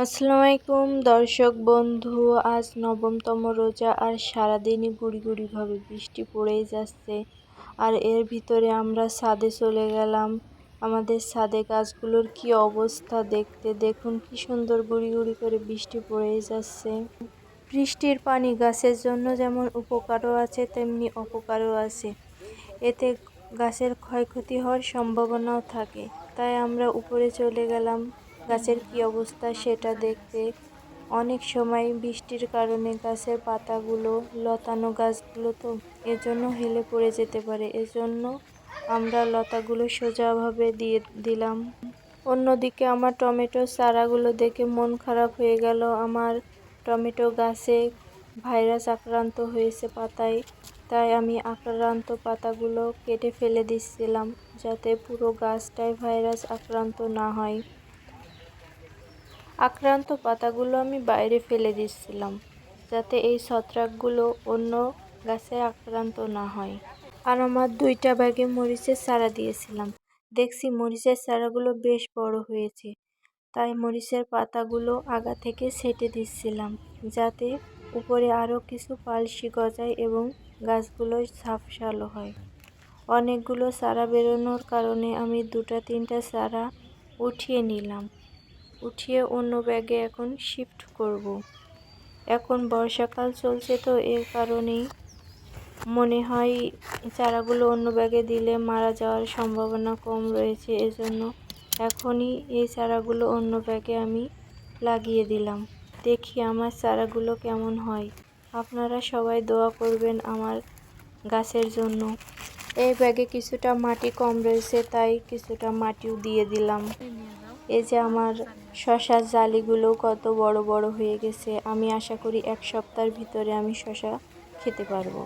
আসসালামু আলাইকুম দর্শক বন্ধু, আজ নবমতম রোজা আর সারাদিনই গুড়ি গুড়িভাবে বৃষ্টি পড়েই যাচ্ছে। আর এর ভিতরে আমরা ছাদে চলে গেলাম। আমাদের ছাদে গাছগুলোর কি অবস্থা দেখতে, দেখুন কি সুন্দর গুড়ি গুড়ি করে বৃষ্টি পড়েই যাচ্ছে। বৃষ্টির পানি গাছের জন্য যেমন উপকারও আছে তেমনি অপকারও আছে। এতে গাছের ক্ষয়ক্ষতি হওয়ার সম্ভাবনাও থাকে। তাই আমরা উপরে চলে গেলাম গাছের কি অবস্থা সেটা দেখতে। অনেক সময় বৃষ্টির কারণে গাছের পাতাগুলো, লতানো গাছগুলো তো এজন্য হেলে পড়ে যেতে পারে, এজন্য আমরা লতাগুলো সোজাভাবে দিয়ে দিলাম। অন্যদিকে আমার টমেটো চারাগুলো দেখে মন খারাপ হয়ে গেল। আমার টমেটো গাছে ভাইরাস আক্রান্ত হয়েছে পাতায়, তাই আমি আক্রান্ত পাতাগুলো কেটে ফেলে দিচ্ছিলাম যাতে পুরো গাছটাই ভাইরাস আক্রান্ত না হয়। আক্রান্ত পাতাগুলো আমি বাইরে ফেলে দিচ্ছিলাম যাতে এই ছত্রাকগুলো অন্য গাছে আক্রান্ত না হয়। আর আমার 2টা ব্যাগে মরিচের চারা দিয়েছিলাম, দেখছি মরিচের চারাগুলো বেশ বড় হয়েছে, তাই মরিচের পাতাগুলো আগা থেকে ছেঁটে দিচ্ছিলাম যাতে উপরে আরও কিছু পালসি গজায় এবং গাছগুলো ঝাপসালো হয়। অনেকগুলো চারা বেরোনোর কারণে আমি 2-3টা চারা উঠিয়ে নিলাম, উঠিয়ে অন্য ব্যাগে এখন শিফট করব। এখন বর্ষাকাল চলছে তো এর কারণেই মনে হয় চারাগুলো অন্য ব্যাগে দিলে মারা যাওয়ার সম্ভাবনা কম রয়েছে, এজন্য এখনই এই চারাগুলো অন্য ব্যাগে আমি লাগিয়ে দিলাম। দেখি আমার চারাগুলো কেমন হয়। আপনারা সবাই দোয়া করবেন আমার গাছের জন্য। এই ব্যাগে কিছুটা মাটি কম রয়েছে, তাই কিছুটা মাটিও দিয়ে দিলাম। এই যে আমার শশার জালিগুলো কত বড় বড় হয়ে গেছে। আমি আশা করি 1 সপ্তাহের ভিতরে আমি শশা খেতে পারবো।